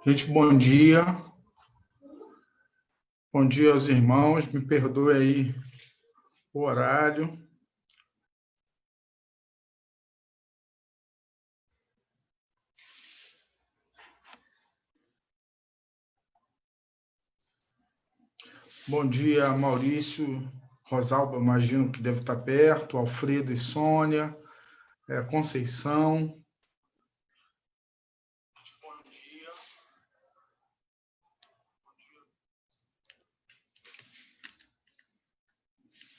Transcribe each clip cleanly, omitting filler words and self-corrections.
Gente, bom dia. Bom dia aos irmãos. Me perdoe aí o horário. Bom dia, Maurício, Rosalba, imagino que deve estar perto, Alfredo e Sônia, Conceição. Bom dia.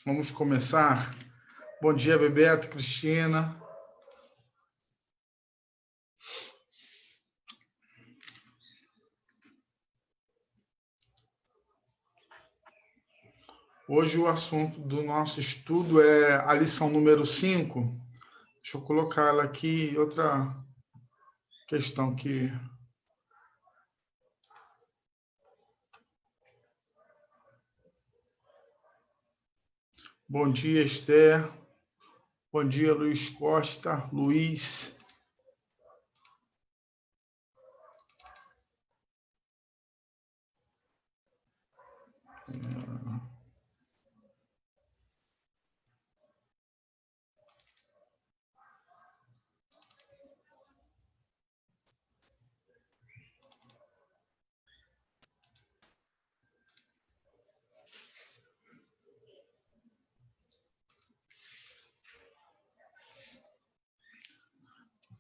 Vamos começar. Bom dia, Bebeto, Cristina. Hoje o assunto do nosso estudo é a lição número 5. Deixa eu colocar ela aqui, outra questão que... Bom dia, Esther. Bom dia, Luiz Costa, Luiz.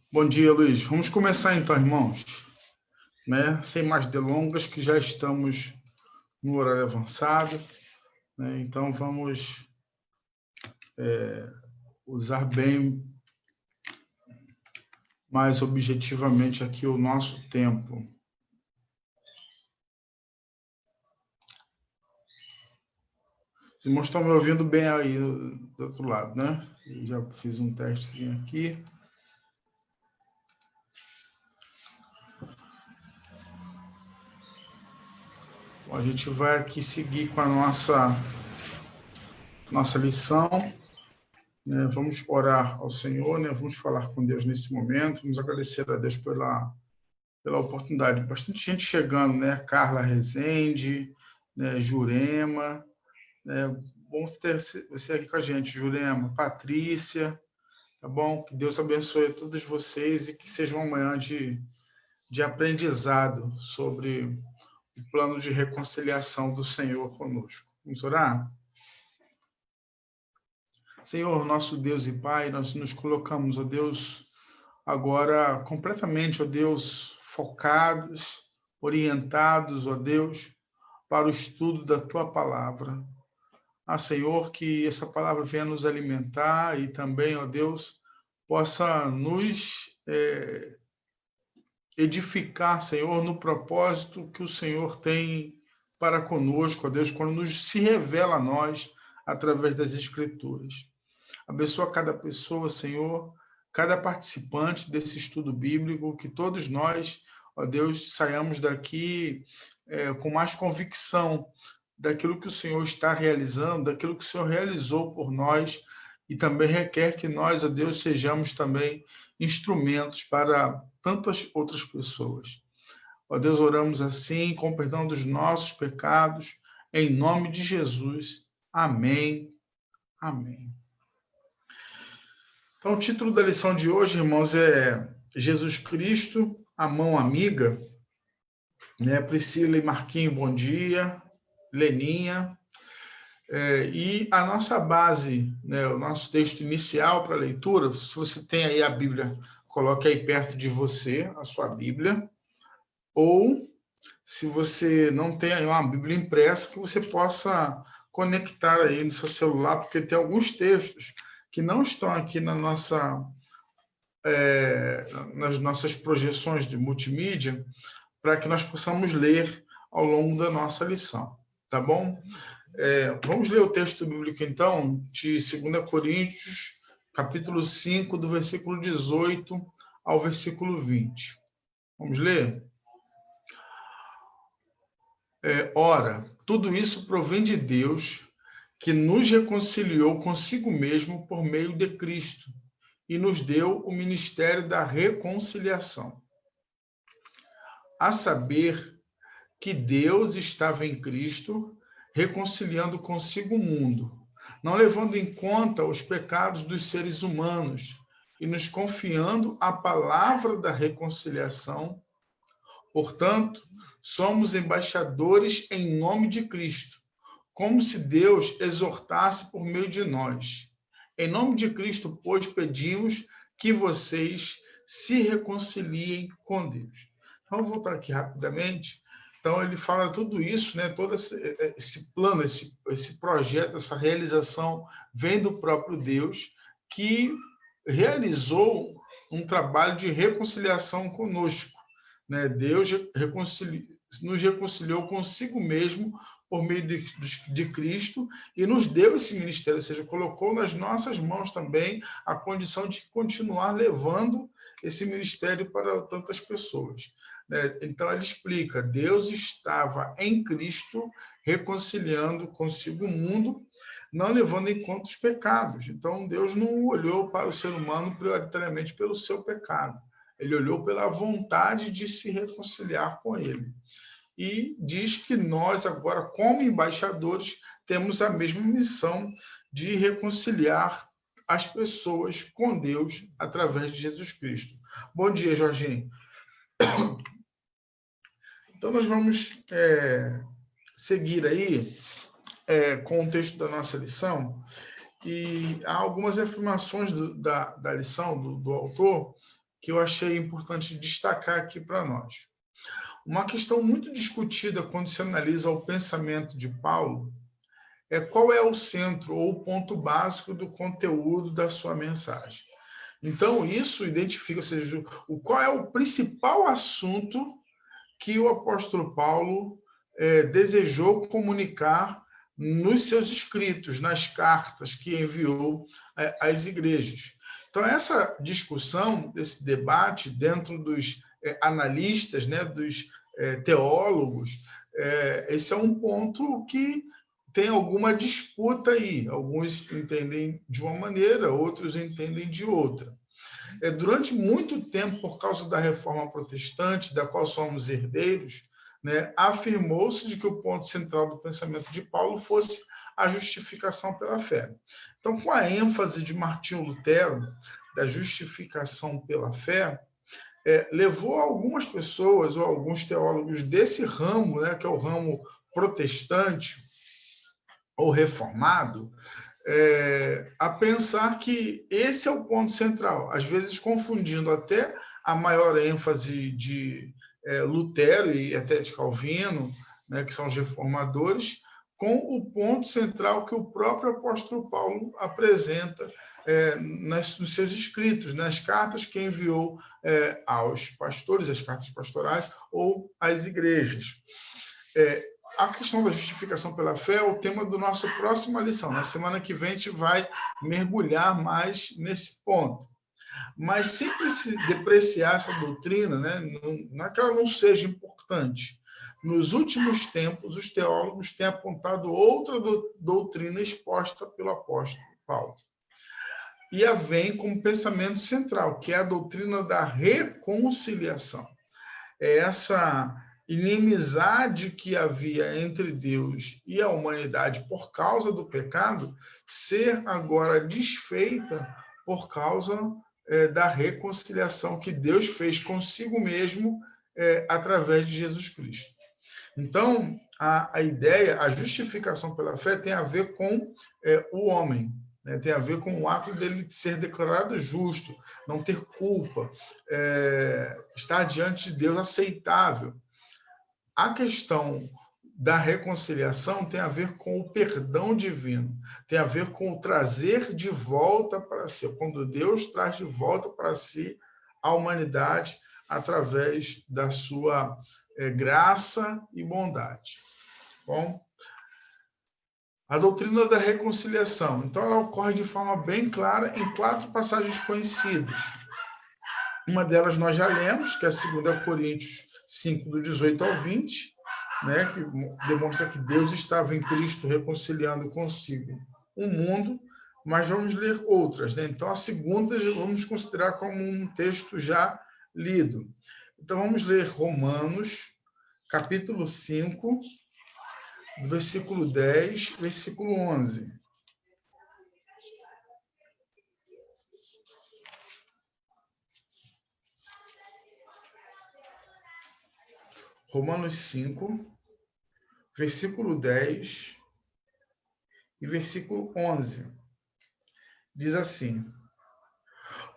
Bom dia, Luiz. Vamos começar então, irmãos. Sem mais delongas, que já estamos no horário avançado. Então, vamos usar bem, mais objetivamente aqui o nosso tempo. Os irmãos estão me ouvindo bem aí do outro lado, né? Eu já fiz um testezinho aqui. Bom, a gente vai aqui seguir com a nossa lição. Vamos orar ao Senhor, vamos falar com Deus nesse momento, vamos agradecer a Deus pela oportunidade. Bastante gente chegando, Carla Rezende, Jurema, bom ter você aqui com a gente, Jurema, Patrícia, tá bom? Que Deus abençoe a todos vocês e que seja uma manhã de aprendizado sobre o plano de reconciliação do Senhor conosco. Vamos orar? Senhor, nosso Deus e Pai, nós nos colocamos, ó Deus, agora completamente, ó Deus, focados, orientados, ó Deus, para o estudo da Tua Palavra. Senhor, que essa palavra venha nos alimentar e também, ó Deus, possa nos edificar, Senhor, no propósito que o Senhor tem para conosco, ó Deus, quando se revela a nós através das Escrituras. Abençoa cada pessoa, Senhor, cada participante desse estudo bíblico, que todos nós, ó Deus, saiamos daqui com mais convicção daquilo que o Senhor está realizando, daquilo que o Senhor realizou por nós, e também requer que nós, ó Deus, sejamos também instrumentos para tantas outras pessoas. Ó Deus, oramos assim, com perdão dos nossos pecados, em nome de Jesus. Amém. Amém. Então, o título da lição de hoje, irmãos, é Jesus Cristo, a mão amiga. Priscila e Marquinho, bom dia. Leninha. E a nossa base, o nosso texto inicial para a leitura, se você tem aí a Bíblia, coloque aí perto de você a sua Bíblia, ou se você não tem aí uma Bíblia impressa, que você possa conectar aí no seu celular, porque tem alguns textos que não estão aqui nas nossas projeções de multimídia, para que nós possamos ler ao longo da nossa lição, tá bom? Vamos ler o texto bíblico, então, de 2 Coríntios, capítulo 5, do versículo 18 ao versículo 20. Vamos ler? Ora, tudo isso provém de Deus, que nos reconciliou consigo mesmo por meio de Cristo e nos deu o ministério da reconciliação. a saber que Deus estava em Cristo, reconciliando consigo o mundo, não levando em conta os pecados dos seres humanos e nos confiando a palavra da reconciliação. Portanto, somos embaixadores em nome de Cristo, como se Deus exortasse por meio de nós. Em nome de Cristo, pois, pedimos que vocês se reconciliem com Deus. Então, vou voltar aqui rapidamente. Então, ele fala tudo isso, né? Todo esse plano, esse projeto, essa realização vem do próprio Deus, que realizou um trabalho de reconciliação conosco, né? Deus nos reconciliou consigo mesmo por meio de Cristo e nos deu esse ministério, ou seja, colocou nas nossas mãos também a condição de continuar levando esse ministério para tantas pessoas. Então, ele explica, Deus estava em Cristo reconciliando consigo o mundo, não levando em conta os pecados. Então, Deus não olhou para o ser humano prioritariamente pelo seu pecado. Ele olhou pela vontade de se reconciliar com ele. E diz que nós, agora, como embaixadores, temos a mesma missão de reconciliar as pessoas com Deus através de Jesus Cristo. Bom dia, Jorginho. Então, nós vamos seguir aí com o texto da nossa lição. E há algumas afirmações da lição do autor que eu achei importante destacar aqui para nós. Uma questão muito discutida quando se analisa o pensamento de Paulo é qual é o centro ou o ponto básico do conteúdo da sua mensagem. Então, isso identifica, ou seja, qual é o principal assunto que o apóstolo Paulo desejou comunicar nos seus escritos, nas cartas que enviou às igrejas. Então, essa discussão, esse debate dentro dos analistas, né, dos teólogos, esse é um ponto que tem alguma disputa aí. Alguns entendem de uma maneira, outros entendem de outra. Durante muito tempo, por causa da reforma protestante, da qual somos herdeiros, né, afirmou-se de que o ponto central do pensamento de Paulo fosse a justificação pela fé. Então, com a ênfase de Martinho Lutero, da justificação pela fé, levou algumas pessoas ou alguns teólogos desse ramo, né, que é o ramo protestante ou reformado, a pensar que esse é o ponto central, às vezes confundindo até a maior ênfase de Lutero e até de Calvino, né, que são os reformadores, com o ponto central que o próprio apóstolo Paulo apresenta nos seus escritos, nas cartas que enviou aos pastores, as cartas pastorais ou às igrejas. A questão da justificação pela fé é o tema da nossa próxima lição. Na semana que vem a gente vai mergulhar mais nesse ponto. Mas sempre se depreciar essa doutrina, né, não é que ela não seja importante. Nos últimos tempos, os teólogos têm apontado outra doutrina exposta pelo apóstolo Paulo. E a vem como pensamento central, que é a doutrina da reconciliação. É essa inimizade que havia entre Deus e a humanidade por causa do pecado ser agora desfeita por causa da reconciliação que Deus fez consigo mesmo através de Jesus Cristo. Então, a ideia, a justificação pela fé tem a ver com o homem, né? Tem a ver com o ato dele ser declarado justo, não ter culpa, estar diante de Deus aceitável. A questão da reconciliação tem a ver com o perdão divino, tem a ver com o trazer de volta para si, quando Deus traz de volta para si a humanidade através da sua graça e bondade. Bom, a doutrina da reconciliação, então, ela ocorre de forma bem clara em 4 passagens conhecidas. Uma delas nós já lemos, que é a 2 Coríntios 5, do 18 ao 20, né, que demonstra que Deus estava em Cristo reconciliando consigo o mundo, mas vamos ler outras, né? Então, a segunda vamos considerar como um texto já lido. Então, vamos ler Romanos, capítulo 5, versículo 10, versículo 11. Romanos 5, versículo 10 e versículo 11. Diz assim: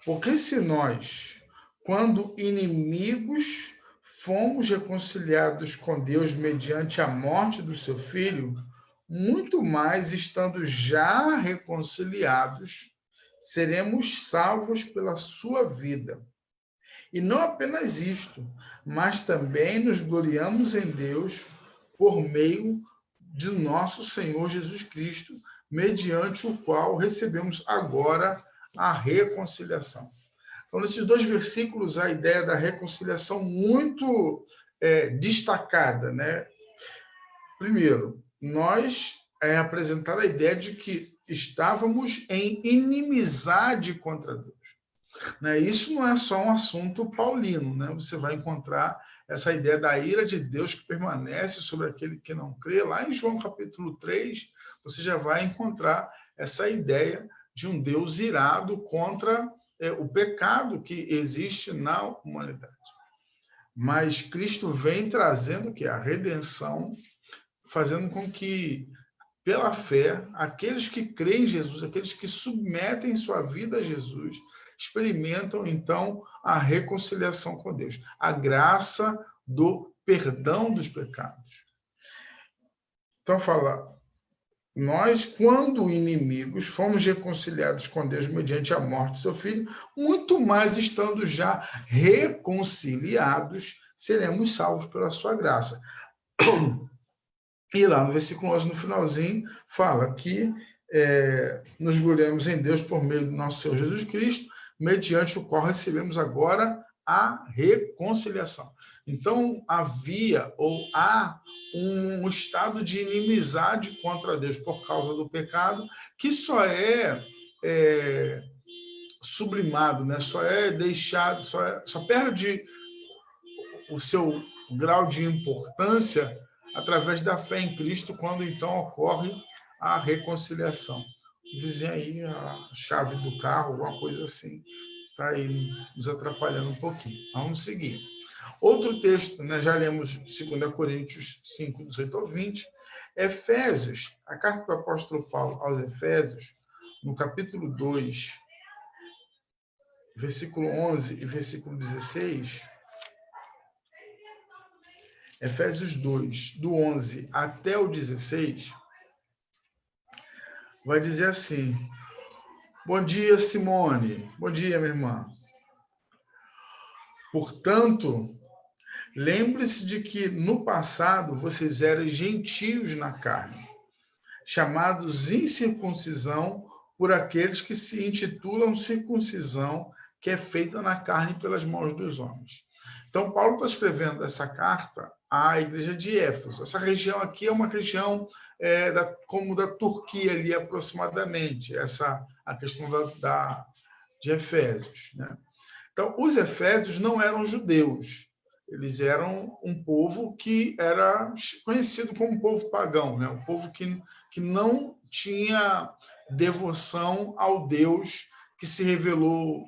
porque se nós, quando inimigos, fomos reconciliados com Deus mediante a morte do seu Filho, muito mais, estando já reconciliados, seremos salvos pela sua vida. E não apenas isto, mas também nos gloriamos em Deus por meio de nosso Senhor Jesus Cristo, mediante o qual recebemos agora a reconciliação. Então, nesses dois versículos, a ideia da reconciliação muito destacada, né? Primeiro, nós apresentada a ideia de que estávamos em inimizade contra Deus. Né? Isso não é só um assunto paulino, né? Você vai encontrar essa ideia da ira de Deus que permanece sobre aquele que não crê. Lá em João capítulo 3, você já vai encontrar essa ideia de um Deus irado contra o pecado que existe na humanidade. Mas Cristo vem trazendo que a redenção, fazendo com que, pela fé, aqueles que creem em Jesus, aqueles que submetem sua vida a Jesus, experimentam, então, a reconciliação com Deus, a graça do perdão dos pecados. Então, fala, nós, quando inimigos, fomos reconciliados com Deus mediante a morte do seu Filho, muito mais estando já reconciliados, seremos salvos pela sua graça. E lá no versículo 11, no finalzinho, fala que nos gloriamos em Deus por meio do nosso Senhor Jesus Cristo, mediante o qual recebemos agora a reconciliação. Então, havia ou há um estado de inimizade contra Deus por causa do pecado, que só é sublimado, né? Só é deixado, só perde o seu grau de importância através da fé em Cristo, quando então ocorre a reconciliação. Dizem aí a chave do carro, alguma coisa assim, está aí nos atrapalhando um pouquinho. Vamos seguir. Outro texto, né, já lemos 2 Coríntios 5, 18 ao 20. Efésios, a carta do apóstolo Paulo aos Efésios, no capítulo 2, versículo 11 e versículo 16, Efésios 2, do 11 até o 16, vai dizer assim: bom dia, Simone. Bom dia, minha irmã. Portanto, lembre-se de que no passado vocês eram gentios na carne, chamados incircuncisão por aqueles que se intitulam circuncisão, que é feita na carne pelas mãos dos homens. Então, Paulo está escrevendo essa carta à igreja de Éfeso. Essa região aqui é uma região como da Turquia ali aproximadamente, a questão de Efésios, né? Então, os efésios não eram judeus, eles eram um povo que era conhecido como um povo pagão, né? Um povo que não tinha devoção ao Deus que se revelou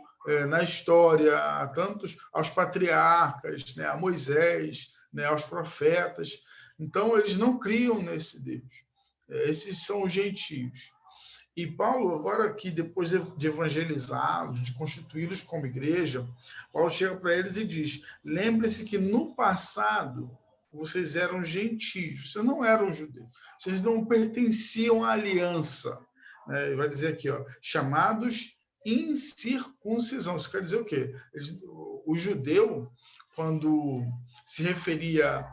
na história, tanto aos patriarcas, né? A Moisés, né? Aos profetas. Então, eles não criam nesse Deus. Esses são os gentios. E Paulo, agora que depois de evangelizá-los, de constituí-los como igreja, Paulo chega para eles e diz: lembre-se que no passado vocês eram gentios, vocês não eram judeus, vocês não pertenciam à aliança. Ele vai dizer aqui, chamados incircuncisão. Isso quer dizer o quê? O judeu, quando se referia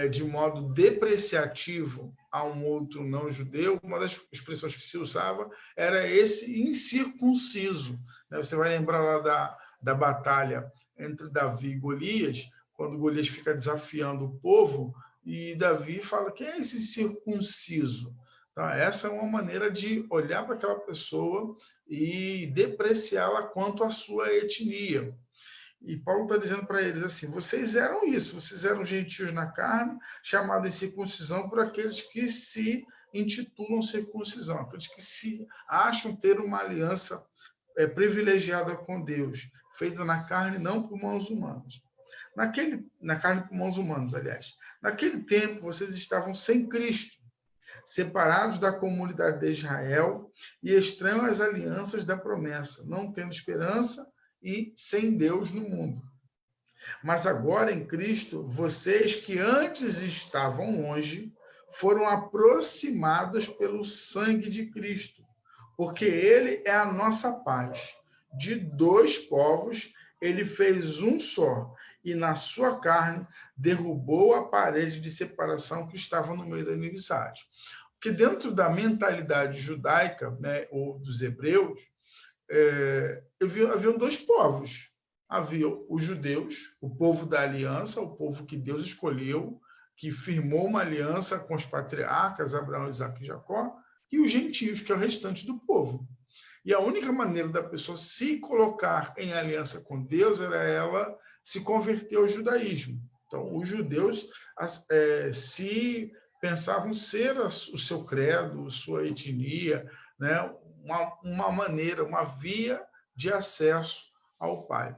de modo depreciativo a um outro não judeu, uma das expressões que se usava era esse incircunciso. Você vai lembrar lá da batalha entre Davi e Golias, quando Golias fica desafiando o povo, e Davi fala: quem é esse circunciso? Tá? Essa é uma maneira de olhar para aquela pessoa e depreciá-la quanto à sua etnia. E Paulo está dizendo para eles assim: vocês eram isso, vocês eram gentios na carne, chamados de circuncisão por aqueles que se intitulam circuncisão, aqueles que se acham ter uma aliança privilegiada com Deus, feita na carne, não por mãos humanas. Na carne por mãos humanas, aliás. Naquele tempo, vocês estavam sem Cristo, separados da comunidade de Israel e estranhos às alianças da promessa, não tendo esperança e sem Deus no mundo. Mas agora em Cristo, vocês que antes estavam longe, foram aproximados pelo sangue de Cristo, porque ele é a nossa paz. De dois povos, ele fez um só, e na sua carne derrubou a parede de separação que estava no meio da inimizade. Porque dentro da mentalidade judaica, né, ou dos hebreus, haviam dois povos. Havia os judeus, o povo da aliança, o povo que Deus escolheu, que firmou uma aliança com os patriarcas, Abraão, Isaque e Jacó, e os gentios, que é o restante do povo. E a única maneira da pessoa se colocar em aliança com Deus era ela se converter ao judaísmo. Então, os judeus se pensavam ser o seu credo, sua etnia, né? Uma maneira, uma via de acesso ao Pai.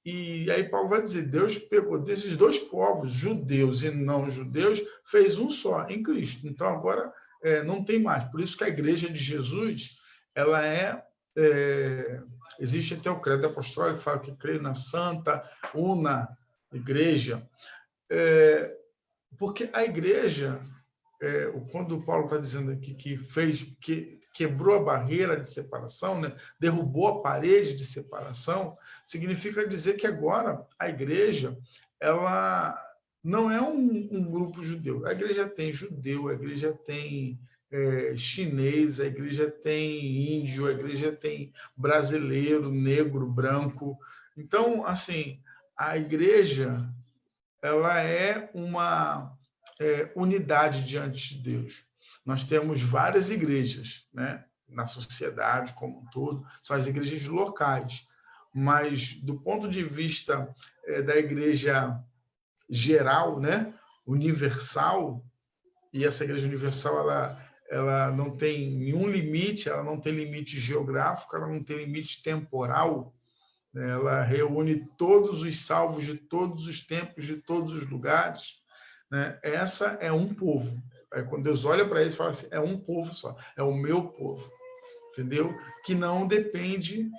E aí Paulo vai dizer, Deus pegou desses dois povos, judeus e não judeus, fez um só em Cristo. Então agora não tem mais. Por isso que a igreja de Jesus, ela existe até o credo apostólico que fala que crê na santa, una igreja. Porque a igreja, quando Paulo está dizendo aqui que quebrou a barreira de separação, né? Derrubou a parede de separação, significa dizer que agora a igreja, ela não é um grupo judeu. A igreja tem judeu, a igreja tem chinês, a igreja tem índio, a igreja tem brasileiro, negro, branco. Então, assim, a igreja, ela é uma unidade diante de Deus. Nós temos várias igrejas, né, na sociedade como um todo, são as igrejas locais, mas do ponto de vista da igreja geral, né, universal, e essa igreja universal ela não tem nenhum limite, ela não tem limite geográfico, ela não tem limite temporal, né, ela reúne todos os salvos de todos os tempos, de todos os lugares, né? Essa é um povo. Aí, quando Deus olha para eles, fala assim, é um povo só, é o meu povo, entendeu? Que não depende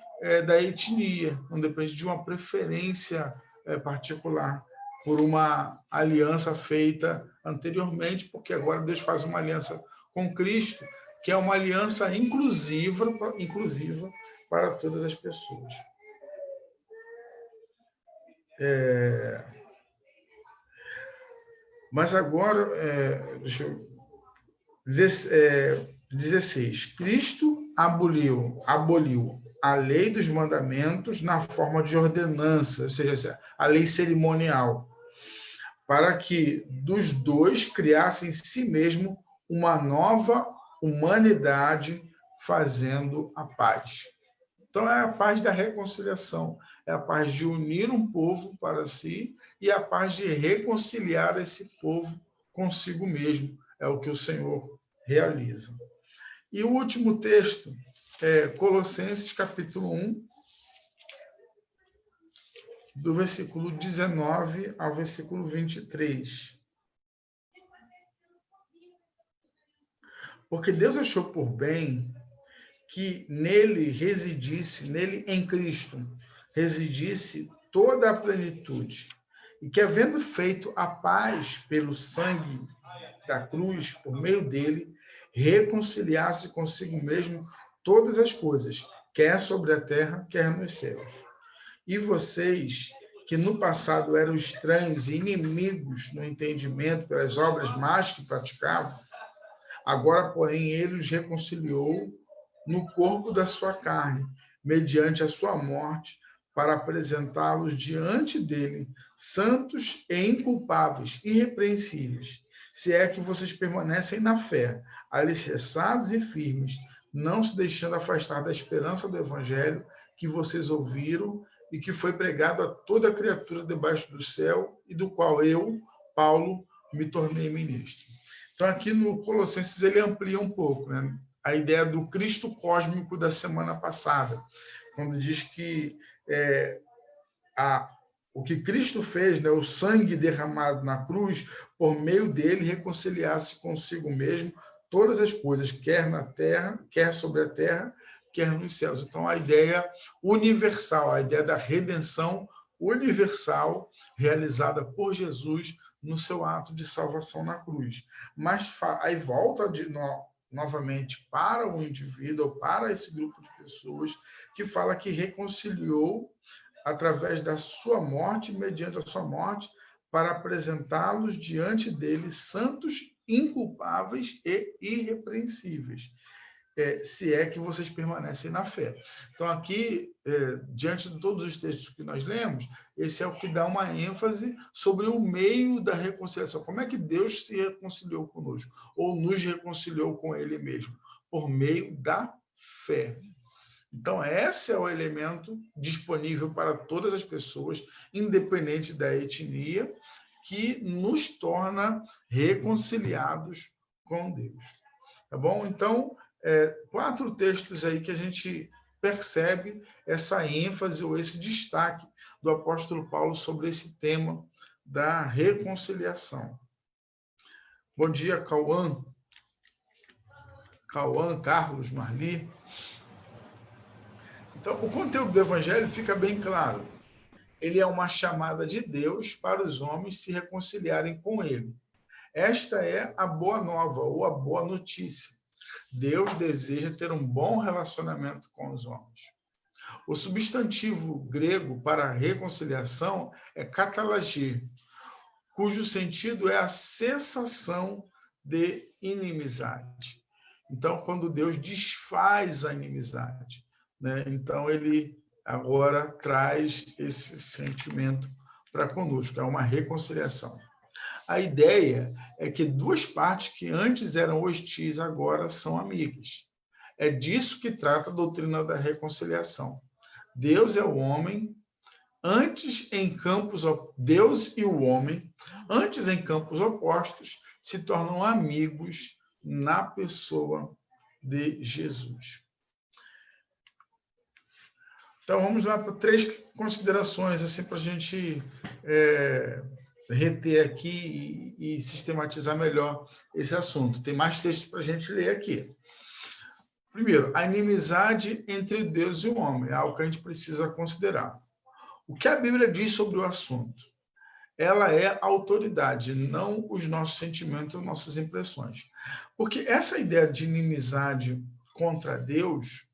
da etnia, não depende de uma preferência particular por uma aliança feita anteriormente, porque agora Deus faz uma aliança com Cristo, que é uma aliança inclusiva para todas as pessoas. Mas agora, deixa eu... 16. Cristo aboliu a lei dos mandamentos na forma de ordenança, ou seja, a lei cerimonial, para que dos dois criasse em si mesmo uma nova humanidade, fazendo a paz. Então, é a paz da reconciliação, é a paz de unir um povo para si e a paz de reconciliar esse povo consigo mesmo. É o que o Senhor realiza. E o último texto é Colossenses, capítulo 1, do versículo 19 ao versículo 23. Porque Deus achou por bem que nele em Cristo, residisse toda a plenitude, e que, havendo feito a paz pelo sangue da cruz, por meio dele, reconciliasse consigo mesmo todas as coisas, quer sobre a terra, quer nos céus. E vocês, que no passado eram estranhos e inimigos no entendimento pelas obras más que praticavam, agora, porém, ele os reconciliou no corpo da sua carne, mediante a sua morte, para apresentá-los diante dele, santos e inculpáveis, irrepreensíveis, se é que vocês permanecem na fé, alicerçados e firmes, não se deixando afastar da esperança do evangelho que vocês ouviram e que foi pregado a toda criatura debaixo do céu, e do qual eu, Paulo, me tornei ministro. Então, aqui no Colossenses, ele amplia um pouco, né? A ideia do Cristo cósmico da semana passada, quando diz que o que Cristo fez, né, o sangue derramado na cruz, por meio dele, reconciliasse consigo mesmo todas as coisas, quer na terra, quer sobre a terra, quer nos céus. Então, a ideia universal, a ideia da redenção universal realizada por Jesus no seu ato de salvação na cruz. Mas aí volta novamente para o indivíduo, ou para esse grupo de pessoas, que fala que reconciliou através da sua morte, mediante a sua morte, para apresentá-los diante dele santos, inculpáveis e irrepreensíveis, se é que vocês permanecem na fé. Então, aqui, diante de todos os textos que nós lemos, esse é o que dá uma ênfase sobre o meio da reconciliação. Como é que Deus se reconciliou conosco, ou nos reconciliou com ele mesmo? Por meio da fé. Então, esse é o elemento disponível para todas as pessoas, independente da etnia, que nos torna reconciliados com Deus. Tá bom? Então, 4 textos aí que a gente percebe essa ênfase ou esse destaque do apóstolo Paulo sobre esse tema da reconciliação. Bom dia, Cauã, Carlos, Marli. Então, o conteúdo do Evangelho fica bem claro. Ele é uma chamada de Deus para os homens se reconciliarem com ele. Esta é a boa nova, ou a boa notícia. Deus deseja ter um bom relacionamento com os homens. O substantivo grego para reconciliação é katalagê, cujo sentido é a cessação de inimizade. Então, quando Deus desfaz a inimizade, né? Então, ele agora traz esse sentimento para conosco, é uma reconciliação. A ideia é que 2 partes que antes eram hostis agora são amigas. É disso que trata a doutrina da reconciliação. Deus e o homem, antes em campos opostos, se tornam amigos na pessoa de Jesus. Então, vamos lá para 3 considerações, assim, para a gente reter aqui e sistematizar melhor esse assunto. Tem mais textos para a gente ler aqui. Primeiro, a inimizade entre Deus e o homem, é algo que a gente precisa considerar. O que a Bíblia diz sobre o assunto? Ela é a autoridade, não os nossos sentimentos, nossas impressões. Porque essa ideia de inimizade contra Deus,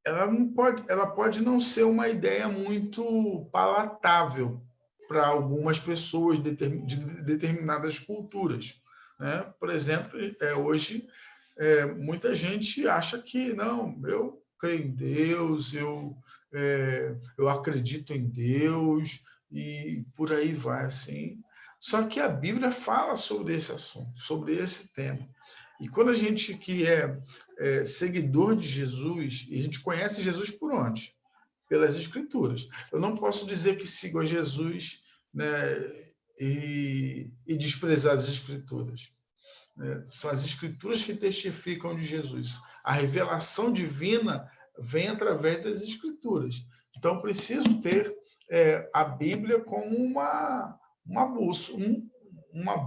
ela pode não ser uma ideia muito palatável para algumas pessoas de determinadas culturas, né? Por exemplo, hoje, muita gente acha que, não, eu creio em Deus, eu acredito em Deus, e por aí vai, assim. Só que a Bíblia fala sobre esse assunto, sobre esse tema. E quando a gente que é seguidor de Jesus, e a gente conhece Jesus por onde? Pelas Escrituras. Eu não posso dizer que sigo a Jesus, né, e desprezar as Escrituras. São as Escrituras que testificam de Jesus. A revelação divina vem através das Escrituras. Então, preciso ter a Bíblia como uma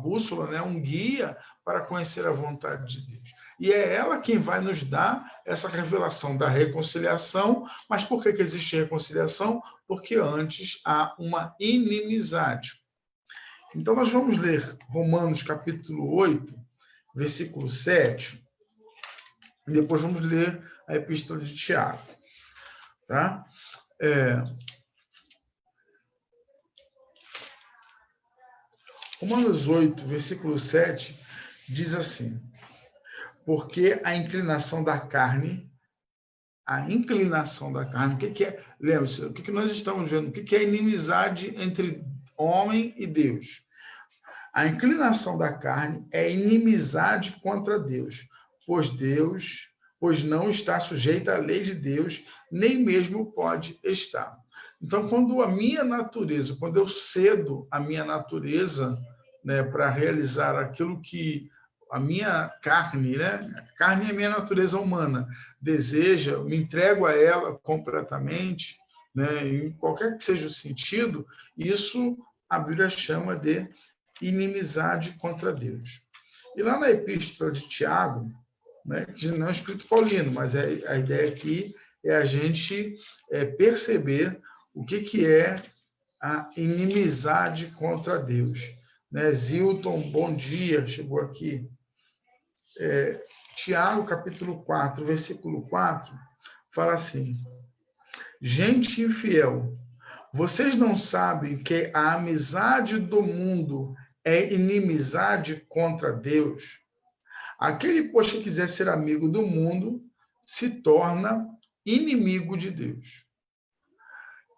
bússola, né, um guia para conhecer a vontade de Deus. E é ela quem vai nos dar essa revelação da reconciliação. Mas por que existe reconciliação? Porque antes há uma inimizade. Então, nós vamos ler Romanos capítulo 8, versículo 7, e depois vamos ler a epístola de Tiago. Tá? Romanos 8, versículo 7, diz assim: porque a inclinação da carne, o que é? Lembra-se, o que nós estamos vendo? O que é inimizade entre homem e Deus? A inclinação da carne é inimizade contra Deus, pois não está sujeita à lei de Deus, nem mesmo pode estar. Então, quando a minha natureza, quando eu cedo a minha natureza, né, para realizar aquilo que a minha carne, né, a carne é a minha natureza humana, deseja, eu me entrego a ela completamente, né, em qualquer que seja o sentido, isso a Bíblia chama de inimizade contra Deus. E lá na Epístola de Tiago, né, que não é escrito paulino, mas a ideia aqui é a gente perceber o que é a inimizade contra Deus. Né? Zilton, bom dia, chegou aqui. Tiago, capítulo 4, versículo 4, fala assim: gente infiel, vocês não sabem que a amizade do mundo é inimizade contra Deus? Aquele, pois, que quiser ser amigo do mundo, se torna inimigo de Deus.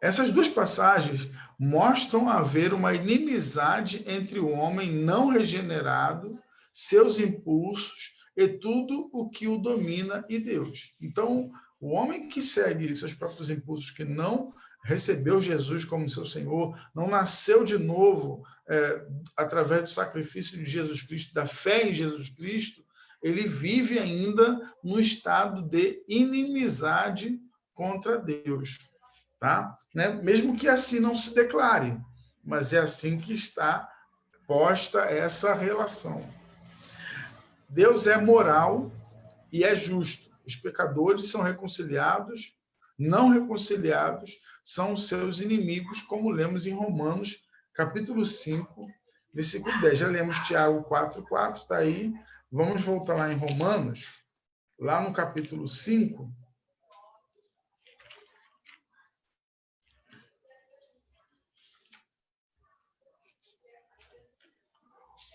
Essas duas passagens mostram haver uma inimizade entre o homem não regenerado, seus impulsos e tudo o que o domina e Deus. Então, o homem que segue seus próprios impulsos, que não recebeu Jesus como seu Senhor, não nasceu de novo através do sacrifício de Jesus Cristo, da fé em Jesus Cristo, ele vive ainda no estado de inimizade contra Deus. Tá? Né? Mesmo que assim não se declare, mas é assim que está posta essa relação. Deus é moral e é justo. Os pecadores são reconciliados, não reconciliados são seus inimigos, como lemos em Romanos, capítulo 5, versículo 10. Já lemos Tiago 4:4, está aí. Vamos voltar lá em Romanos, lá no capítulo 5,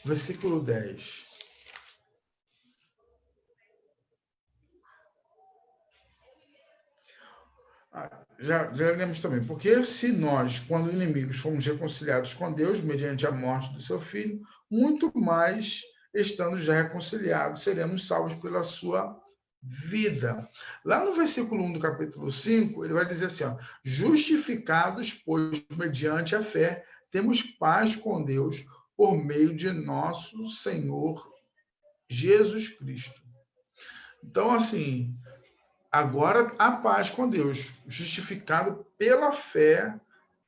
versículo 10. Já lemos também, porque se nós, quando inimigos, fomos reconciliados com Deus mediante a morte do seu Filho, muito mais, estando já reconciliados, seremos salvos pela sua vida. Lá no versículo 1 do capítulo 5, ele vai dizer assim, ó, justificados, pois, mediante a fé, temos paz com Deus por meio de nosso Senhor Jesus Cristo. Então, assim, agora a paz com Deus, justificado pela fé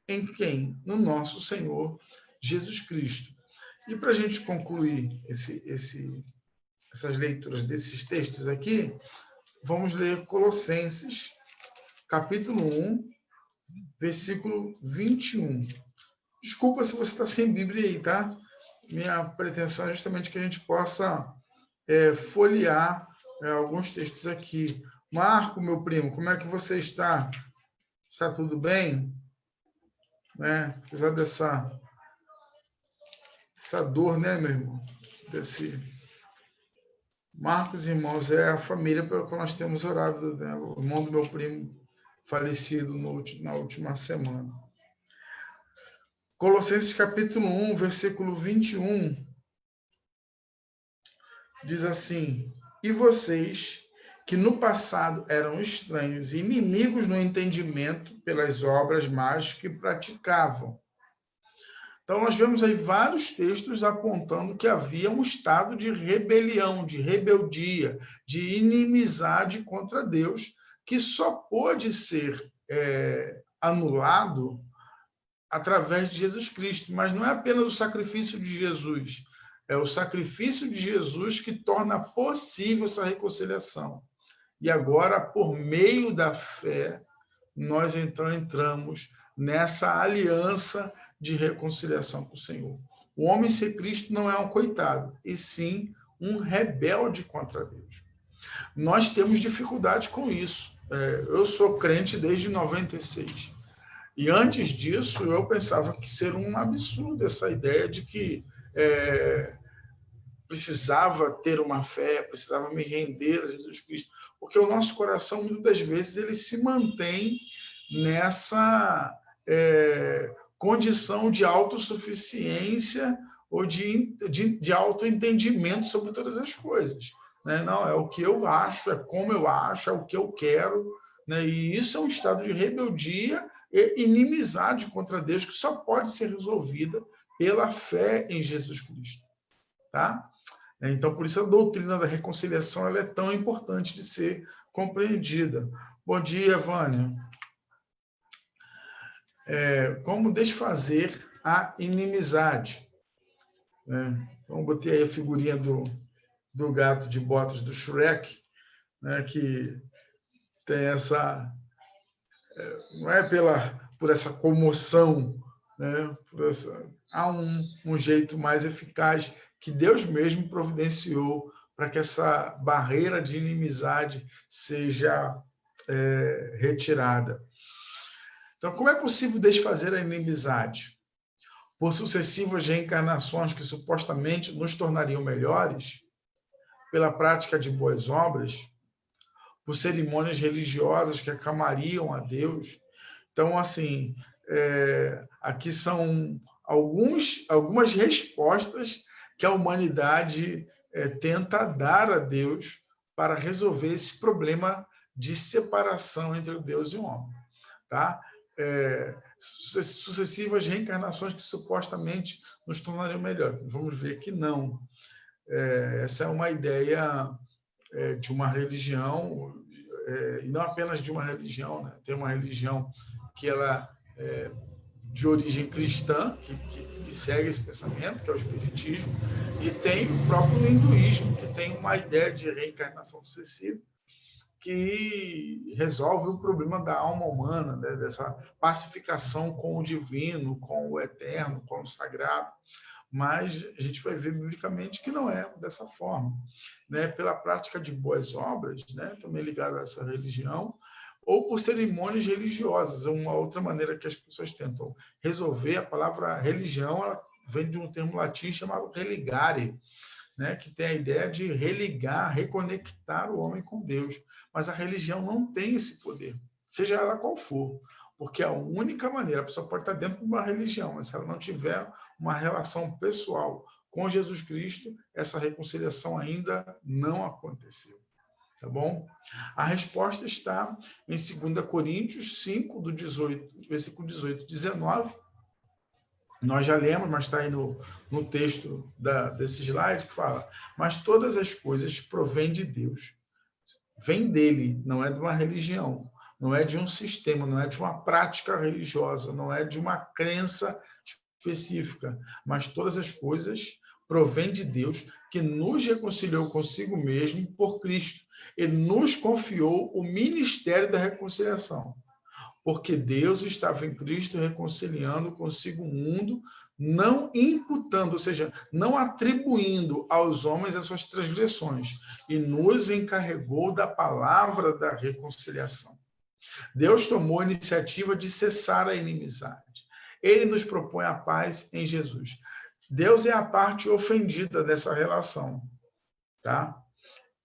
em quem? No nosso Senhor Jesus Cristo. E para a gente concluir essas leituras desses textos aqui, vamos ler Colossenses, capítulo 1, versículo 21. Desculpa se você está sem Bíblia aí, tá? Minha pretensão é justamente que a gente possa folhear alguns textos aqui. Marco, meu primo, como é que você está? Está tudo bem? Né? Apesar dessa dor, né, meu irmão? Marcos, irmãos, é a família pela qual nós temos orado, né? O irmão do meu primo falecido na última semana. Colossenses capítulo 1, versículo 21, diz assim: e vocês, que no passado eram estranhos e inimigos no entendimento pelas obras más que praticavam. Então, nós vemos aí vários textos apontando que havia um estado de rebelião, de rebeldia, de inimizade contra Deus, que só pôde ser anulado através de Jesus Cristo. Mas não é apenas o sacrifício de Jesus, é o sacrifício de Jesus que torna possível essa reconciliação. E agora, por meio da fé, nós então entramos nessa aliança de reconciliação com o Senhor. O homem sem Cristo não é um coitado, e sim um rebelde contra Deus. Nós temos dificuldade com isso. Eu sou crente desde 96. E antes disso, eu pensava que ser um absurdo essa ideia de que precisava ter uma fé, precisava me render a Jesus Cristo, porque o nosso coração, muitas das vezes, ele se mantém nessa condição de autossuficiência ou de autoentendimento sobre todas as coisas. Né? Não, é o que eu acho, é como eu acho, é o que eu quero. Né? E isso é um estado de rebeldia inimizade contra Deus, que só pode ser resolvida pela fé em Jesus Cristo. Tá? Então, por isso a doutrina da reconciliação ela é tão importante de ser compreendida. Bom dia, Vânia. Como desfazer a inimizade? Então, botei aí a figurinha do gato de botas do Shrek, né, que tem essa... não é por essa comoção, né, há um jeito mais eficaz que Deus mesmo providenciou para que essa barreira de inimizade seja retirada. Então, como é possível desfazer a inimizade? Por sucessivas reencarnações que supostamente nos tornariam melhores, pela prática de boas obras, por cerimônias religiosas que acalmariam a Deus. Então, assim, aqui são algumas respostas que a humanidade tenta dar a Deus para resolver esse problema de separação entre Deus e o homem. Tá? Sucessivas reencarnações que supostamente nos tornariam melhores. Vamos ver que não. Essa é uma ideia de uma religião, e não apenas de uma religião, né? Tem uma religião que ela é de origem cristã, que segue esse pensamento, que é o espiritismo, e tem o próprio hinduísmo, que tem uma ideia de reencarnação sucessiva, que resolve o problema da alma humana, né? Dessa pacificação com o divino, com o eterno, com o sagrado. Mas a gente vai ver biblicamente que não é dessa forma, né? Pela prática de boas obras, né? Também ligada a essa religião, ou por cerimônias religiosas, é uma outra maneira que as pessoas tentam resolver. A palavra religião ela vem de um termo latim chamado religare, né? Que tem a ideia de religar, reconectar o homem com Deus. Mas a religião não tem esse poder, seja ela qual for, porque a única maneira, a pessoa pode estar dentro de uma religião, mas se ela não tiver uma relação pessoal com Jesus Cristo, essa reconciliação ainda não aconteceu. Tá bom? A resposta está em 2 Coríntios 5, do 18, versículo 18 e 19. Nós já lemos, mas está aí no texto desse slide, que fala: mas todas as coisas provêm de Deus. Vem dele, não é de uma religião, não é de um sistema, não é de uma prática religiosa, não é de uma crença específica, mas todas as coisas provêm de Deus, que nos reconciliou consigo mesmo por Cristo. Ele nos confiou o ministério da reconciliação, porque Deus estava em Cristo reconciliando consigo o mundo, não imputando, ou seja, não atribuindo aos homens as suas transgressões, e nos encarregou da palavra da reconciliação. Deus tomou a iniciativa de cessar a inimizade. Ele nos propõe a paz em Jesus. Deus é a parte ofendida dessa relação, tá?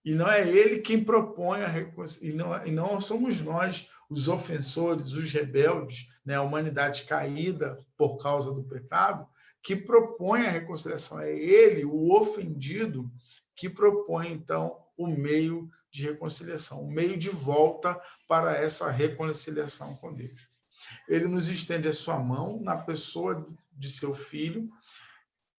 E não é ele quem propõe a reconciliação, e não somos nós os ofensores, os rebeldes, né? A humanidade caída por causa do pecado, que propõe a reconciliação. É ele, o ofendido, que propõe, então, o meio de reconciliação, o meio de volta para essa reconciliação com Deus. Ele nos estende a sua mão na pessoa de seu Filho,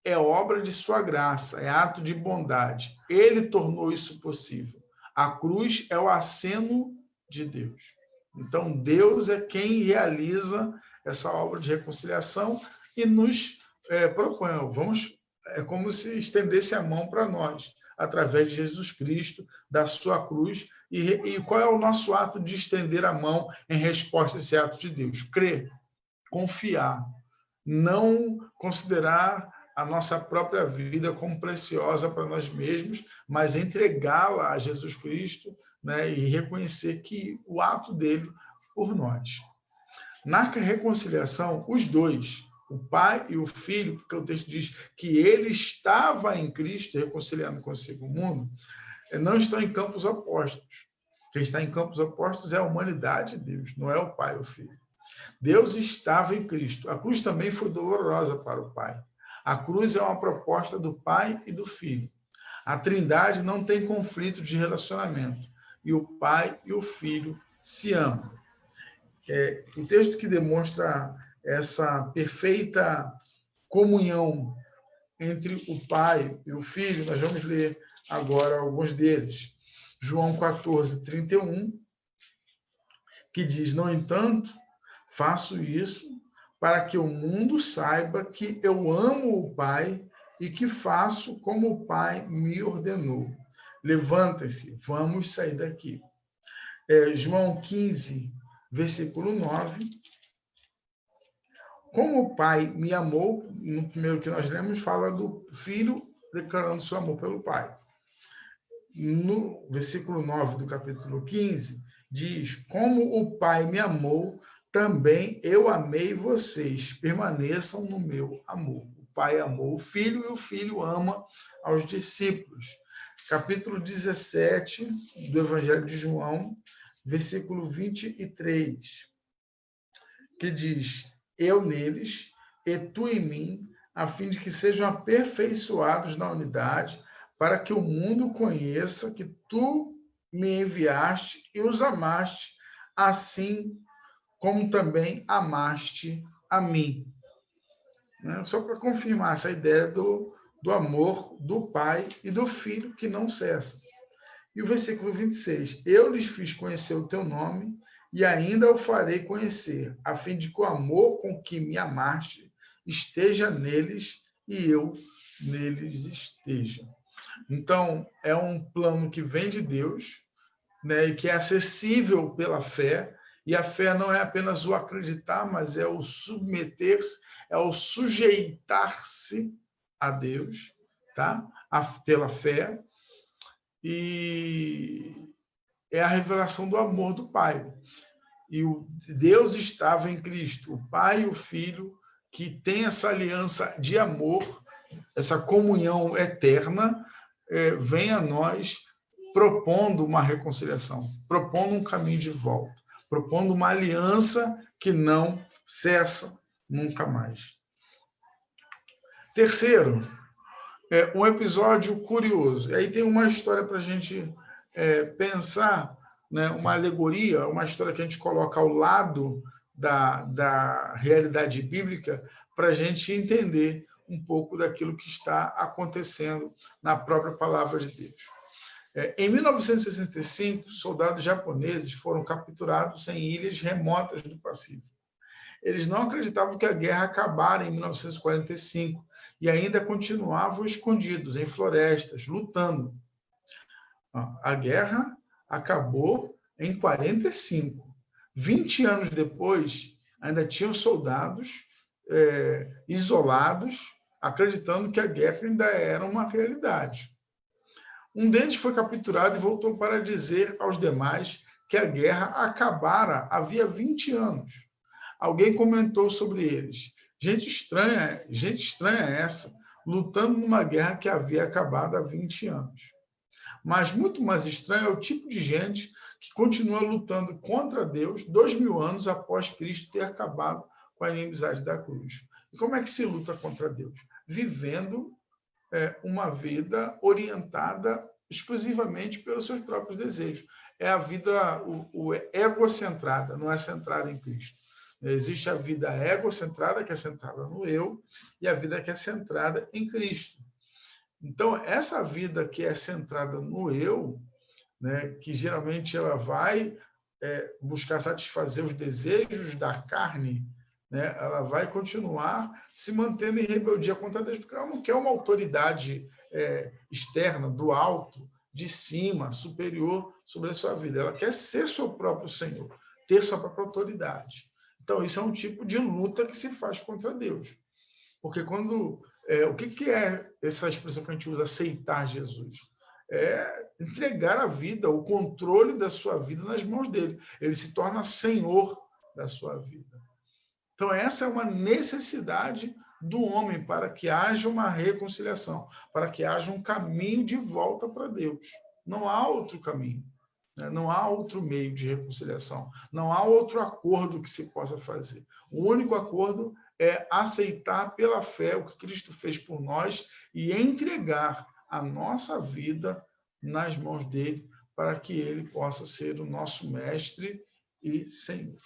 é obra de sua graça, é ato de bondade. Ele tornou isso possível. A cruz é o aceno de Deus. Então, Deus é quem realiza essa obra de reconciliação e nos propõe. É como se estendesse a mão para nós, através de Jesus Cristo, da sua cruz. E qual é o nosso ato de estender a mão em resposta a esse ato de Deus? Crer, confiar, não considerar a nossa própria vida como preciosa para nós mesmos, mas entregá-la a Jesus Cristo, né, e reconhecer que o ato dele por nós. Na reconciliação, os dois, o Pai e o Filho, porque o texto diz que ele estava em Cristo reconciliando consigo o mundo, não estão em campos opostos. Quem está em campos opostos é a humanidade de Deus, não é o Pai e o Filho. Deus estava em Cristo. A cruz também foi dolorosa para o Pai. A cruz é uma proposta do Pai e do Filho. A Trindade não tem conflito de relacionamento. E o Pai e o Filho se amam. o texto que demonstra essa perfeita comunhão entre o Pai e o Filho, nós vamos ler agora alguns deles. João 14, 31, que diz: no entanto, faço isso para que o mundo saiba que eu amo o Pai e que faço como o Pai me ordenou. Levanta-se, vamos sair daqui. João 15, versículo 9. Como o Pai me amou, no primeiro que nós lemos, fala do Filho declarando seu amor pelo Pai. No versículo 9 do capítulo 15, diz: como o Pai me amou, também eu amei vocês, permaneçam no meu amor. O Pai amou o Filho e o Filho ama aos discípulos. Capítulo 17 do Evangelho de João, versículo 23, que diz: eu neles e tu em mim, a fim de que sejam aperfeiçoados na unidade, para que o mundo conheça que tu me enviaste e os amaste, assim como também amaste a mim. Só para confirmar essa ideia do amor do Pai e do Filho que não cessa. E o versículo 26, eu lhes fiz conhecer o teu nome e ainda o farei conhecer, a fim de que o amor com que me amaste esteja neles e eu neles esteja. Então, é um plano que vem de Deus, né, e que é acessível pela fé, e a fé não é apenas o acreditar, mas é o submeter-se, é o sujeitar-se a Deus, tá? Pela fé, e é a revelação do amor do Pai. E o Deus estava em Cristo, o Pai e o Filho, que tem essa aliança de amor, essa comunhão eterna, vem a nós propondo uma reconciliação, propondo um caminho de volta, propondo uma aliança que não cessa nunca mais. Terceiro, um episódio curioso. E aí tem uma história para a gente pensar, né, uma alegoria, uma história que a gente coloca ao lado da realidade bíblica para a gente entender um pouco daquilo que está acontecendo na própria palavra de Deus. Em 1965, soldados japoneses foram capturados em ilhas remotas do Pacífico. Eles não acreditavam que a guerra acabara em 1945 e ainda continuavam escondidos em florestas, lutando. A guerra acabou em 45. 20 anos depois, ainda tinham soldados isolados, acreditando que a guerra ainda era uma realidade. Um deles foi capturado e voltou para dizer aos demais que a guerra acabara havia 20 anos. Alguém comentou sobre eles. Gente estranha essa, lutando numa guerra que havia acabado há 20 anos. Mas muito mais estranho é o tipo de gente que continua lutando contra Deus 2000 anos após Cristo ter acabado com a inimizade da cruz. E como é que se luta contra Deus? Vivendo uma vida orientada exclusivamente pelos seus próprios desejos. É a vida egocentrada, não é centrada em Cristo. Existe a vida egocentrada, que é centrada no eu, e a vida que é centrada em Cristo. Então, essa vida que é centrada no eu, né, que geralmente ela vai buscar satisfazer os desejos da carne, né, ela vai continuar se mantendo em rebeldia contra Deus, porque ela não quer uma autoridade externa, do alto, de cima, superior sobre a sua vida. Ela quer ser seu próprio Senhor, ter sua própria autoridade. Então, isso é um tipo de luta que se faz contra Deus. Porque quando... o que é essa expressão que a gente usa, aceitar Jesus? É entregar a vida, o controle da sua vida nas mãos dele. Ele se torna senhor da sua vida. Então, essa é uma necessidade do homem para que haja uma reconciliação, para que haja um caminho de volta para Deus. Não há outro caminho, né? Não há outro meio de reconciliação, não há outro acordo que se possa fazer. O único acordo é aceitar pela fé o que Cristo fez por nós e entregar a nossa vida nas mãos dele, para que ele possa ser o nosso mestre e Senhor.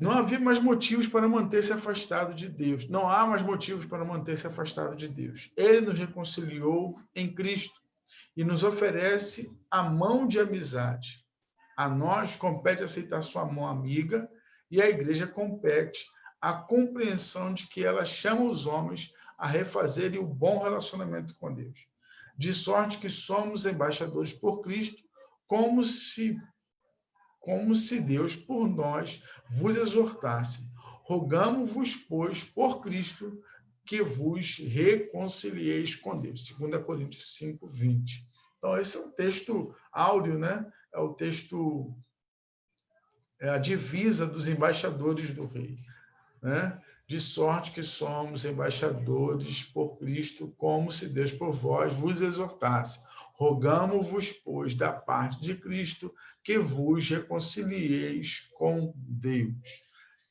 Não havia mais motivos para manter-se afastado de Deus. Não há mais motivos para manter-se afastado de Deus. Ele nos reconciliou em Cristo e nos oferece a mão de amizade. A nós compete aceitar sua mão amiga e à igreja compete a compreensão de que ela chama os homens a refazerem o bom relacionamento com Deus. De sorte que somos embaixadores por Cristo, como se Deus por nós vos exortasse. Rogamo-vos, pois, por Cristo, que vos reconcilieis com Deus. 2 Coríntios 5, 20. Então, esse é um texto áureo, né? É o texto, é a divisa dos embaixadores do rei, né? De sorte que somos embaixadores por Cristo, como se Deus por vós vos exortasse. Rogamo-vos, pois, da parte de Cristo, que vos reconcilieis com Deus.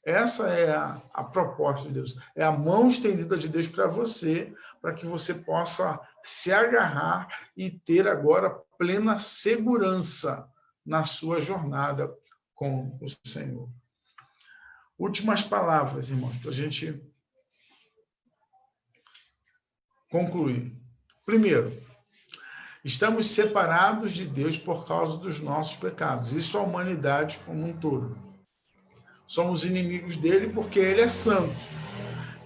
Essa é a proposta de Deus. É a mão estendida de Deus para você, para que você possa se agarrar e ter agora plena segurança na sua jornada com o Senhor. Últimas palavras, irmãos, para a gente concluir. Primeiro, estamos separados de Deus por causa dos nossos pecados. Isso a humanidade como um todo. Somos inimigos dele porque ele é santo.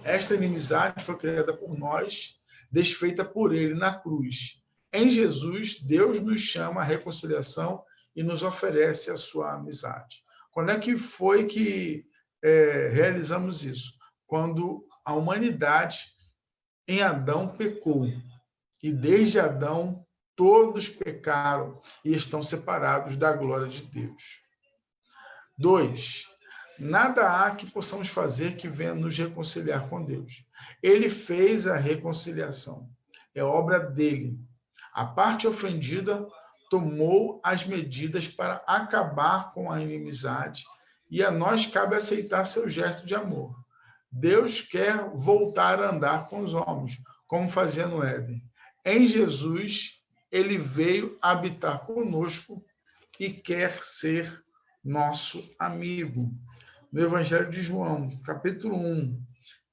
Esta inimizade foi criada por nós, desfeita por ele na cruz. Em Jesus, Deus nos chama à reconciliação e nos oferece a sua amizade. Quando é que foi que realizamos isso? Quando a humanidade em Adão pecou. E desde Adão todos pecaram e estão separados da glória de Deus. 2. Nada há que possamos fazer que venha nos reconciliar com Deus. Ele fez a reconciliação. É obra dele. A parte ofendida tomou as medidas para acabar com a inimizade e a nós cabe aceitar seu gesto de amor. Deus quer voltar a andar com os homens, como fazia no Éden. Em Jesus, ele veio habitar conosco e quer ser nosso amigo. No Evangelho de João, capítulo 1,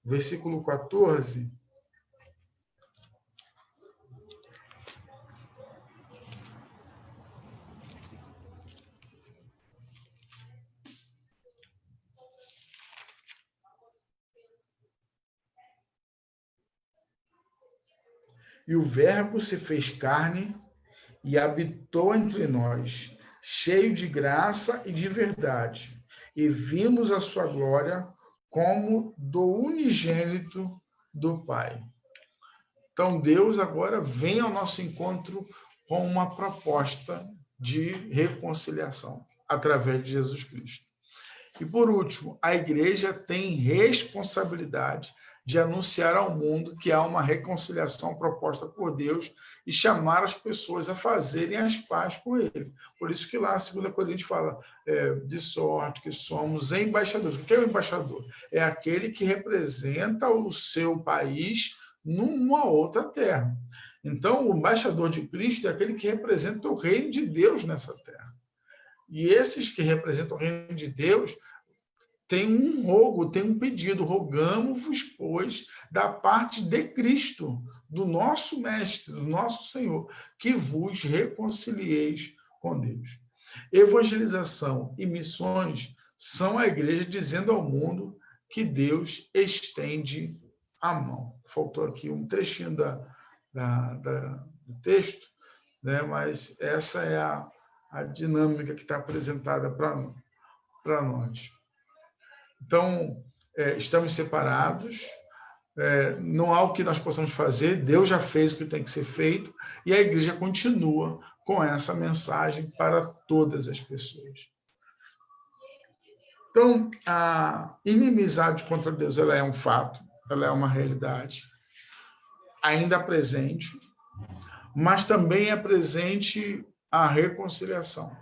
versículo 14, e o Verbo se fez carne e habitou entre nós, cheio de graça e de verdade, e vimos a sua glória como do unigênito do Pai. Então, Deus agora vem ao nosso encontro com uma proposta de reconciliação através de Jesus Cristo. E, por último, a igreja tem responsabilidade de anunciar ao mundo que há uma reconciliação proposta por Deus e chamar as pessoas a fazerem as pazes com ele. Por isso que lá, a 2 Coríntios fala de sorte que somos embaixadores. O que é o embaixador? É aquele que representa o seu país numa outra terra. Então, o embaixador de Cristo é aquele que representa o reino de Deus nessa terra. E esses que representam o reino de Deus tem um rogo, tem um pedido. Rogamo-vos, pois, da parte de Cristo, do nosso Mestre, do nosso Senhor, que vos reconcilieis com Deus. Evangelização e missões são a igreja dizendo ao mundo que Deus estende a mão. Faltou aqui um trechinho do texto, né? Mas essa é a dinâmica que está apresentada para nós. Então, estamos separados, não há o que nós possamos fazer, Deus já fez o que tem que ser feito, e a igreja continua com essa mensagem para todas as pessoas. Então, a inimizade contra Deus, ela é um fato, ela é uma realidade, ainda presente, mas também é presente a reconciliação.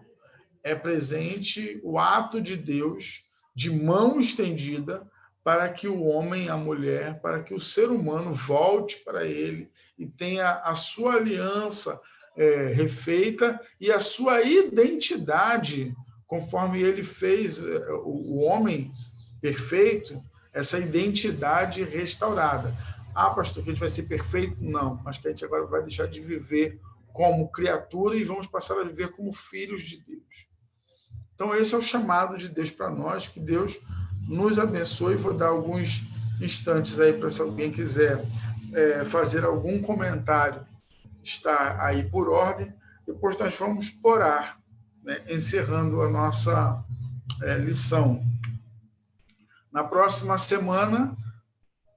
É presente o ato de Deus de mão estendida para que o homem e a mulher, para que o ser humano volte para ele e tenha a sua aliança refeita e a sua identidade, conforme ele fez o homem perfeito, essa identidade restaurada. Ah, pastor, que a gente vai ser perfeito? Não, mas que a gente agora vai deixar de viver como criatura e vamos passar a viver como filhos de Deus. Então, esse é o chamado de Deus para nós, que Deus nos abençoe. Vou dar alguns instantes aí para se alguém quiser fazer algum comentário, está aí por ordem. Depois nós vamos orar, né, encerrando a nossa lição. Na próxima semana,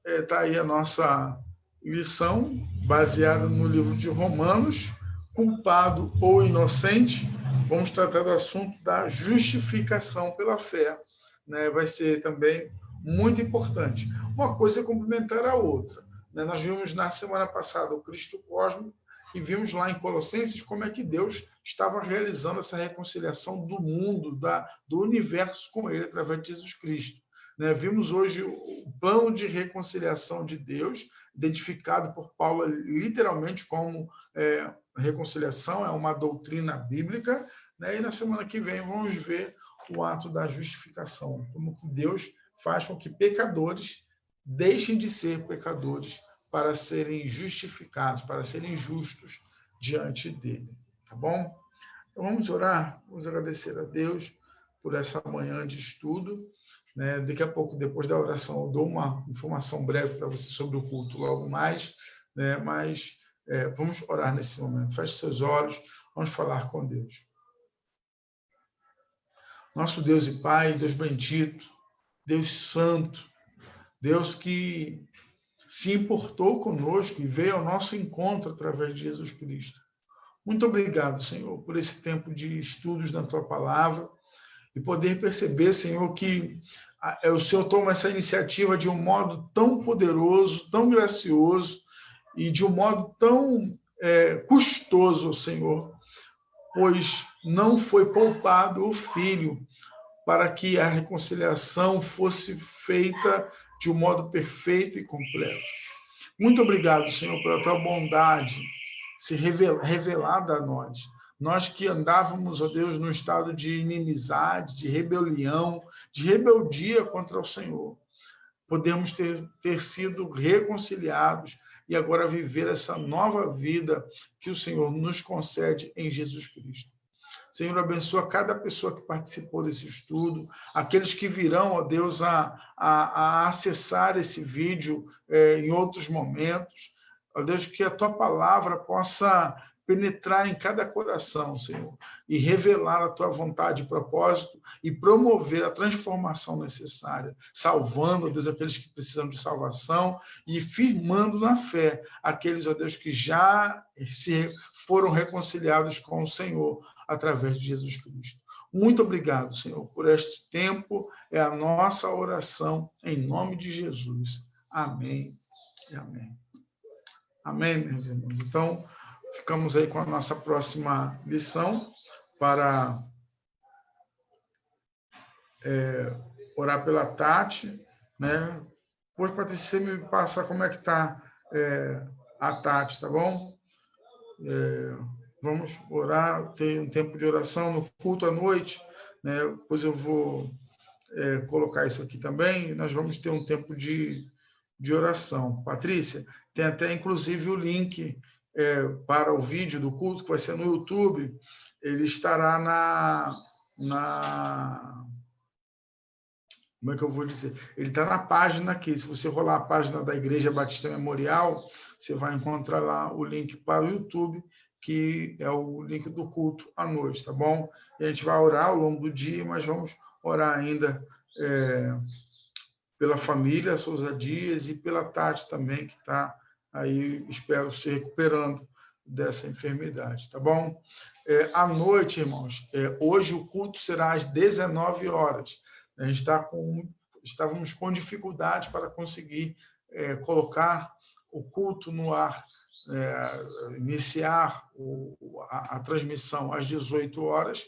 está aí a nossa lição, baseada no livro de Romanos, culpado ou inocente. Vamos tratar do assunto da justificação pela fé, né? Vai ser também muito importante. Uma coisa é complementar a outra, né? Nós vimos na semana passada o Cristo cósmico e vimos lá em Colossenses como é que Deus estava realizando essa reconciliação do mundo, do universo com ele, através de Jesus Cristo. Né? Vimos hoje o plano de reconciliação de Deus, identificado por Paulo literalmente como reconciliação, é uma doutrina bíblica, né? E na semana que vem vamos ver o ato da justificação, como que Deus faz com que pecadores deixem de ser pecadores para serem justificados, para serem justos diante dele, tá bom? Então vamos orar, vamos agradecer a Deus por essa manhã de estudo, né? Daqui a pouco, depois da oração, eu dou uma informação breve para você sobre o culto logo mais, né? Mas vamos orar nesse momento. Feche seus olhos, vamos falar com Deus. Nosso Deus e Pai, Deus bendito, Deus santo, Deus que se importou conosco e veio ao nosso encontro através de Jesus Cristo. Muito obrigado, Senhor, por esse tempo de estudos na Tua Palavra e poder perceber, Senhor, que o Senhor toma essa iniciativa de um modo tão poderoso, tão gracioso e de um modo tão custoso, Senhor, pois não foi poupado o Filho para que a reconciliação fosse feita de um modo perfeito e completo. Muito obrigado, Senhor, pela Tua bondade se revelada a nós. Nós que andávamos, ó Deus, num estado de inimizade, de rebelião, de rebeldia contra o Senhor. Podemos ter sido reconciliados e agora viver essa nova vida que o Senhor nos concede em Jesus Cristo. Senhor, abençoa cada pessoa que participou desse estudo, aqueles que virão, ó Deus, a acessar esse vídeo em outros momentos. Ó Deus, que a Tua palavra possa penetrar em cada coração, Senhor, e revelar a Tua vontade e propósito e promover a transformação necessária, salvando, ó Deus, aqueles que precisam de salvação e firmando na fé aqueles, ó Deus, que já foram reconciliados com o Senhor através de Jesus Cristo. Muito obrigado, Senhor, por este tempo. É a nossa oração em nome de Jesus. Amém e amém. Amém, meus irmãos. Então, ficamos aí com a nossa próxima lição para orar pela Tati, né? Depois, Patrícia, você me passa como é que está a Tati, tá bom? Vamos orar, ter um tempo de oração no culto à noite, né? Depois eu vou colocar isso aqui também, nós vamos ter um tempo de oração. Patrícia, tem até inclusive o link para o vídeo do culto, que vai ser no YouTube, ele estará como é que eu vou dizer? Ele está na página aqui, se você rolar a página da Igreja Batista Memorial, você vai encontrar lá o link para o YouTube, que é o link do culto à noite, tá bom? E a gente vai orar ao longo do dia, mas vamos orar ainda pela família Souza Dias e pela Tati também, que está aí, espero, se recuperando dessa enfermidade, tá bom? À noite, irmãos, hoje o culto será às 19 horas. A gente estávamos com dificuldade para conseguir colocar o culto no ar, iniciar a transmissão às 18 horas,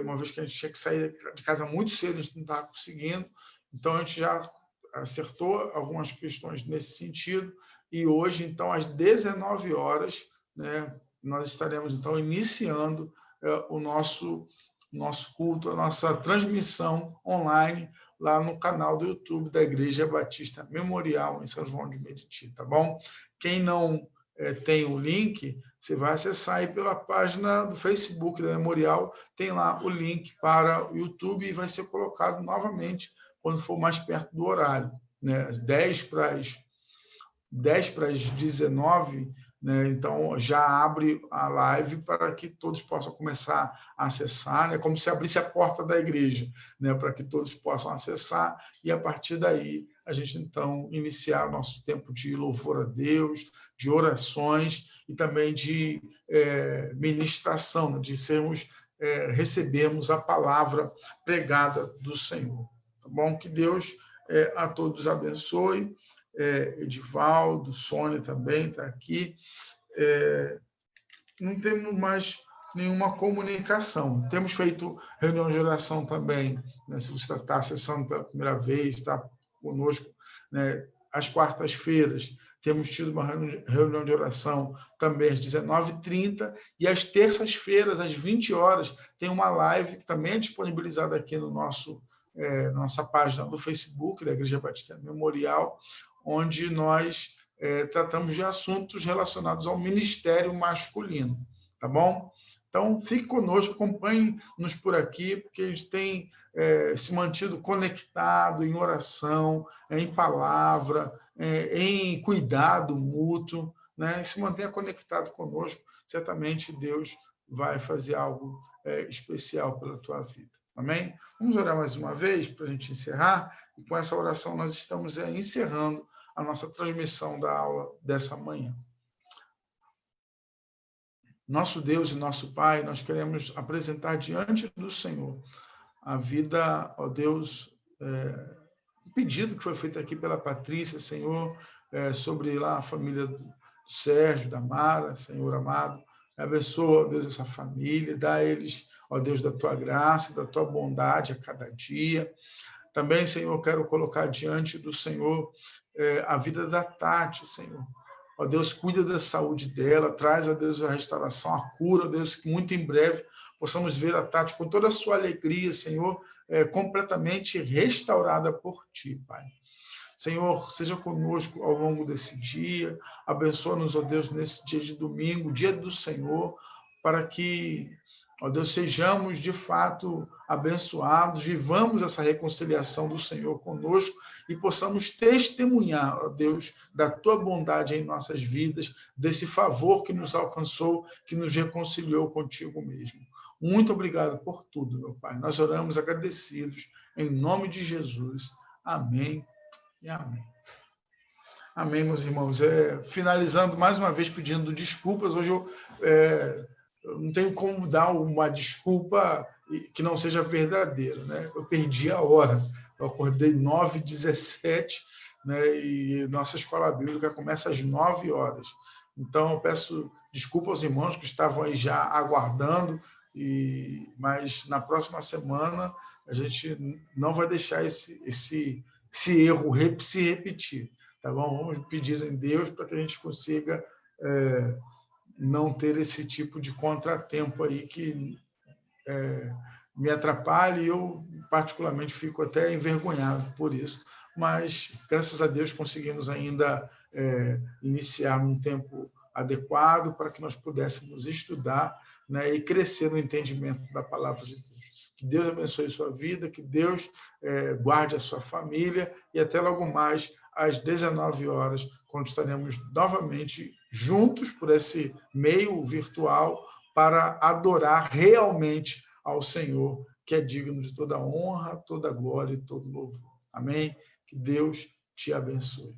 uma vez que a gente tinha que sair de casa muito cedo, a gente não estava conseguindo, então a gente já acertou algumas questões nesse sentido, e hoje, então, às 19 horas, né, nós estaremos, então, iniciando o nosso culto, a nossa transmissão online lá no canal do YouTube da Igreja Batista Memorial, em São João de Meriti, tá bom? Quem não tem o link, você vai acessar aí pela página do Facebook da Memorial, tem lá o link para o YouTube e vai ser colocado novamente quando for mais perto do horário, né? Às 10 para as 19, né? Então já abre a live para que todos possam começar a acessar, né? Como se abrisse a porta da igreja, né? Para que todos possam acessar e a partir daí a gente então iniciar o nosso tempo de louvor a Deus, de orações e também de ministração, né? De recebermos a palavra pregada do Senhor. Tá bom? Que Deus a todos abençoe. Edivaldo, Sônia também está aqui. Não temos mais nenhuma comunicação. Temos feito reunião de oração também, né? Se você está acessando pela primeira vez, está conosco, né? Às quartas-feiras, temos tido uma reunião de oração também às 19h30 e às terças-feiras, às 20 horas, tem uma live que também é disponibilizada aqui no nossa página do Facebook da Igreja Batista Memorial, onde nós tratamos de assuntos relacionados ao ministério masculino, tá bom? Então, fique conosco, acompanhe-nos por aqui, porque a gente tem se mantido conectado em oração, em palavra, em cuidado mútuo, né? E se mantenha conectado conosco, certamente Deus vai fazer algo especial pela tua vida. Amém? Vamos orar mais uma vez para a gente encerrar, e com essa oração nós estamos encerrando a nossa transmissão da aula dessa manhã. Nosso Deus e nosso Pai, nós queremos apresentar diante do Senhor a vida, ó Deus, o pedido que foi feito aqui pela Patrícia, Senhor, sobre lá a família do Sérgio, da Mara, Senhor amado. Abençoa, ó Deus, essa família, dá a eles, ó Deus, da tua graça, da tua bondade a cada dia. Também, Senhor, quero colocar diante do Senhor a vida da Tati, Senhor. Ó Deus, cuida da saúde dela, traz, ó Deus, a restauração, a cura, ó Deus, que muito em breve possamos ver a Tati com toda a sua alegria, Senhor, completamente restaurada por Ti, Pai. Senhor, seja conosco ao longo desse dia, abençoa-nos, ó Deus, nesse dia de domingo, dia do Senhor, para que, ó Deus, sejamos de fato abençoados, vivamos essa reconciliação do Senhor conosco e possamos testemunhar, ó Deus, da tua bondade em nossas vidas, desse favor que nos alcançou, que nos reconciliou contigo mesmo. Muito obrigado por tudo, meu Pai. Nós oramos agradecidos, em nome de Jesus. Amém e amém. Amém, meus irmãos. Finalizando mais uma vez pedindo desculpas, hoje eu não tenho como dar uma desculpa que não seja verdadeira, né? Eu perdi a hora, eu acordei 9h17, né? E nossa escola bíblica começa às 9 horas. Então, eu peço desculpa aos irmãos que estavam aí já aguardando, mas na próxima semana a gente não vai deixar esse erro se repetir, tá bom? Vamos pedir em Deus para que a gente consiga não ter esse tipo de contratempo aí que me atrapalha e eu, particularmente, fico até envergonhado por isso. Mas, graças a Deus, conseguimos ainda iniciar num tempo adequado para que nós pudéssemos estudar, né, e crescer no entendimento da palavra de Deus. Que Deus abençoe a sua vida, que Deus guarde a sua família e até logo mais às 19 horas, quando estaremos novamente juntos por esse meio virtual para adorar realmente ao Senhor, que é digno de toda honra, toda glória e todo louvor. Amém? Que Deus te abençoe.